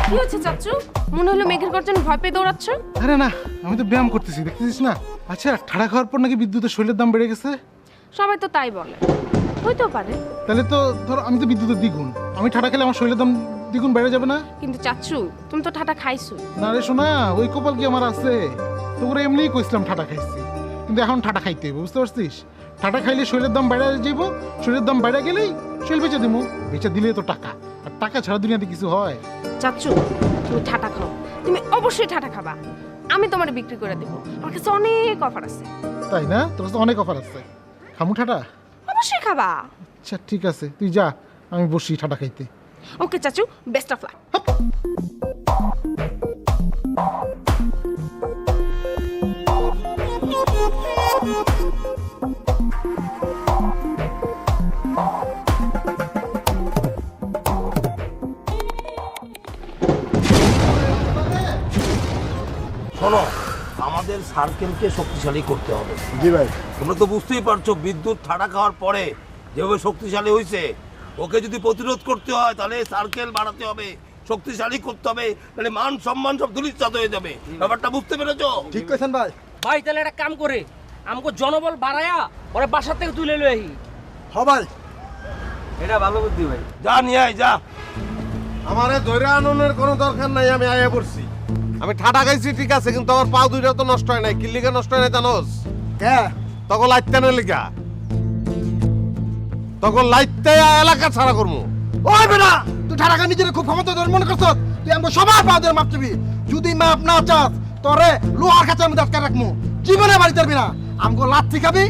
কি হচ্ছে চাচু? মনে হলো মেঘের গর্জনে ভয় পেয়ে দৌড়াচ্ছ। আরে না, আমি তো ব্যায়াম করতেছি, দেখতেছিস না? আচ্ছা, ঠাড়া খাওয়ার পর নাকি বিদ্যুতের শৈলের দাম বেড়ে গেছে। সবাই তো তাই বলে, হইতেও পারে। তাহলে তো ধর আমি তো বিদ্যুতের দ্বিগুণ, আমি ঠাড়া খেলে আমার শৈলের দাম দ্বিগুণ বেড়ে যাবে না? কিন্তু চাচু, তুমি তো ঠাটা খাইছো। না রে শোনা, ওই কপাল কি আমার আছে? তোরে এমনিই কইছিলাম ঠাটা খাইছি, কিন্তু এখন ঠাটা খাইতে হইব, বুঝতে পারছিস? ঠাটা খাইলে শৈলের দাম বেড়ে যাইব, শৈলের দাম বেড়ে গেলেই শৈল বেচে দিব, বেচে দিলে তো টাকা, আর টাকা ছাড়া দুনিয়াতে কিছু হয়? চাচু, তুমি ঠাটা খাও, তুমি অবশ্যই ঠাটা খাবা। আমি তোমার বিক্রি করে দেবো, আমার কাছে অনেক অফার আছে। তাই না? তোর কাছে অনেক অফার আছে, খামু ঠাটা? অবশ্যই খাবা। আচ্ছা ঠিক আছে, তুই যা, আমি বসি ঠাটা খাইতে। ওকে চাচু, বেস্ট অফ লাক। শোনো, আমাদের সার্কেলকে শক্তিশালী করতে হবে। জি ভাই। তোমরা তো বুঝতেই পারছো বিদ্যুৎ ঠাড়া খাওয়ার পরে যেভাবে শক্তিশালী হয়েছে, ওকে যদি প্রতিরোধ করতে হয় তাহলে সার্কেল বাড়াতে হবে, শক্তিশালী করতে হবে, তাহলে মান সম্মান সব ধূলিসাৎ হয়ে যাবে। ব্যাপারটা বুঝতে পেরেছো? ঠিক কইছেন ভাই। ভাই তাহলে একটা কাম করে আমাকে জনবল বাড়ায়া ওরা বাসা থেকে তুলে লই আহি। হ ভাই, এটা ভালো বুদ্ধি ভাই। যা নিয়ে আয়, যা। আমারে ধরে আননের কোনো দরকার নাই, আমি আয়া পড়ছি। আমি ঠাটা খাইছি ঠিক আছে, কিন্তু আমার পা দুইটা তো নষ্ট হয় নাই। কি লিগা নষ্ট হয় নাই জানোস? কে তখন লাইতানের লিগা, তখন লাইতে এলাকা ছাড়া করবো। ওই বেটা, তুই ঠাড়াকা নিজের খুব ক্ষমতা ধরে মনে করছ? তুই আমাকে সবার পা ধরে মাপ চাবি। যদি মাপ না চাস তোরে লোহার কাছে আমি দরকার রাখবো, জীবনে বাড়ি যাবি না। আমাকে লাথি খাবি,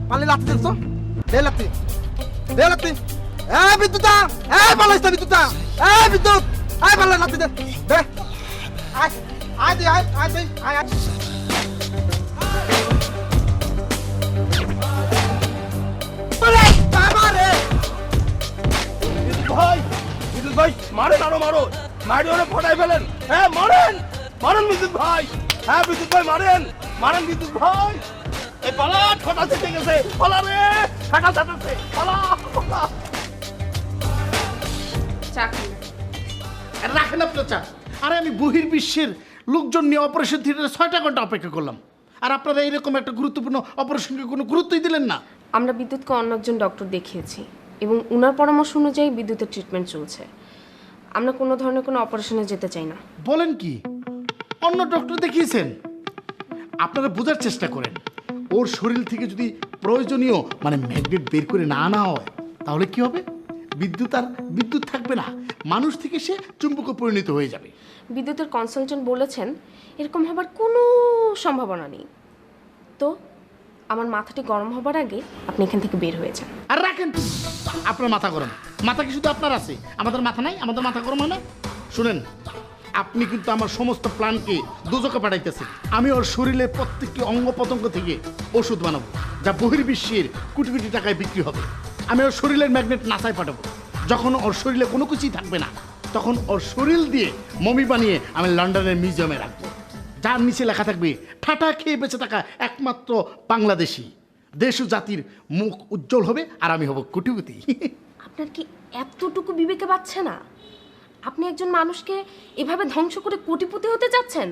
পারলে লাথি দেখছো? দে লাথি, দে লাথি। এ বিদ্যুতা, এ পালাইস না বিদ্যুতা, এ বিদ্যুৎ, আয় পালা লাথি দে, দে। আয়, আয় দে, আয়, আয় দে, আয়, আয়। ওরে বাবা রে! ভাই, বিদ্যুৎ ভাই, মারেন, আরো মারো, মারি ওরে ফটাই ফেলেন। হ্যাঁ মারেন, মারেন বিদ্যুৎ ভাই। হ্যাঁ বিদ্যুৎ ভাই, মারেন, মারেন বিদ্যুৎ ভাই। এই পালা, ঠাটা ছিটে গেছে, পালা রে, ঠাটা ছাটাচ্ছে, পালা। চাকরি রাখেন আপনার চা। আরে আমি বহির্বিশ্বের লোকজন নিয়ে অপারেশন থিয়েটারে 6টা ঘন্টা অপেক্ষা করলাম, আর আপনারা এইরকম একটা গুরুত্বপূর্ণ অপারেশনকে কোনো গুরুত্বই দিলেন না। আমরা বিদ্যুৎকে অন্য একজন ডক্টর দেখিয়েছি এবং উনার পরামর্শ অনুযায়ী বিদ্যুতের ট্রিটমেন্ট চলছে। আমরা কোনো ধরনের কোনো অপারেশনে যেতে চাই না। বলেন কি, অন্য ডক্টর দেখিয়েছেন? আপনারা বোঝার চেষ্টা করেন, ওর শরীর থেকে যদি প্রয়োজনীয় মানে ম্যাগনেট বের করে না আনা হয় তাহলে কি হবে? বিদ্যুৎ থাকবে না, মানুষ থেকে সে চুম্বকে পরিণত হয়ে যাবে। বিদ্যুতের কনসালটেন্ট বলেছেন এরকম হবার কোনো সম্ভাবনা নেই। তো আমার মাথাটি গরম হবার আগে আপনি এখান থেকে বের হয়ে যান। আর রাখেন, আপনার মাথা গরম, মাথা কি শুধু আপনার আছে? আমাদের মাথা নাই? আমাদের মাথা গরম হয় না? শুনেন, আপনি কিন্তু আমার সমস্ত প্ল্যানকে দোজকে পাঠাইতেছেন। আমি ওর শরীরের প্রত্যেকটি অঙ্গ প্রত্যঙ্গ থেকে ওষুধ বানাবো, যা বহির্বিশ্বের কোটি কোটি টাকায় বিক্রি হবে। আমি ওর শরীরের ম্যাগনেট নাসায় পাঠাবো। যখন ওর শরীরে কোনো কিছুই থাকবে না, তখন ওর শরীর দিয়ে মমি বানিয়ে আমি লন্ডনের মিউজিয়ামে রাখবো, যার নিচে লেখা থাকবে ঠাটা খেয়ে বেঁচে থাকা একমাত্র বাংলাদেশি। দেশ ও জাতির মুখ উজ্জ্বল হবে, আর আমি হব কোটিপতি। আপনার কি এতটুকু বিবেকে বাচ্ছে না? আপনি একজন মানুষকে এভাবে ধ্বংস করে কোটিপতি হতে যাচ্ছেন?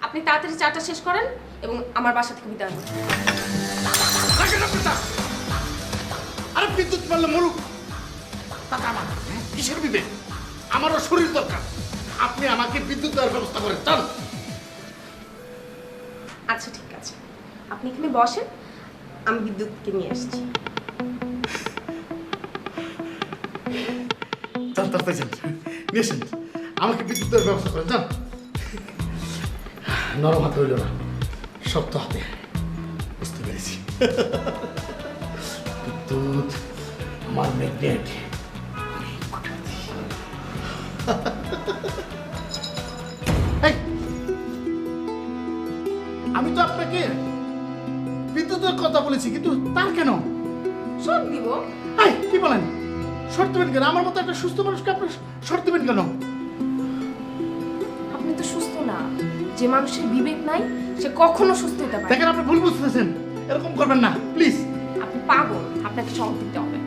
আপনি তাড়াতাড়ি চাটা শেষ করেন এবং আমার বাসা থেকে বিদায় হন। আরে বিদ্যুৎ মারলে মরুক, তাতে আমার কিসের বিবেক? আমারও শরীর দরকার। আপনি আমাকে বিদ্যুৎ দেওয়ার ব্যবস্থা করেন, চান? আচ্ছা ঠিক আছে, আপনি এখানে বসেন, আমি বিদ্যুৎকে নিয়ে আসছি। নিয়েছেন, আমাকে বিদ্যুৎ দেওয়ার ব্যবস্থা করেন, যান। নরম হাতে হইল না, শক্ত হাতে। বুঝতে পেরেছি। বিদ্যুৎ আমার ম্যাগনেট। আমি তো আপনাকে বিদ্যুতের কথা বলেছি, কিন্তু তার কেন সব দিব? কি বলেন? শর্ত দেবেন কেন? আমার মতো একটা সুস্থ মানুষকে আপনি শর্ত দেবেন কেন? আপনি তো সুস্থ না। যে মানুষের বিবেক নাই সে কখনো সুস্থ হতে পারে না। দেখেন, আপনি ভুল বুঝতেছেন, এরকম করবেন না প্লিজ। আপনি পাগল, আপনাকে সব দিতে হবে।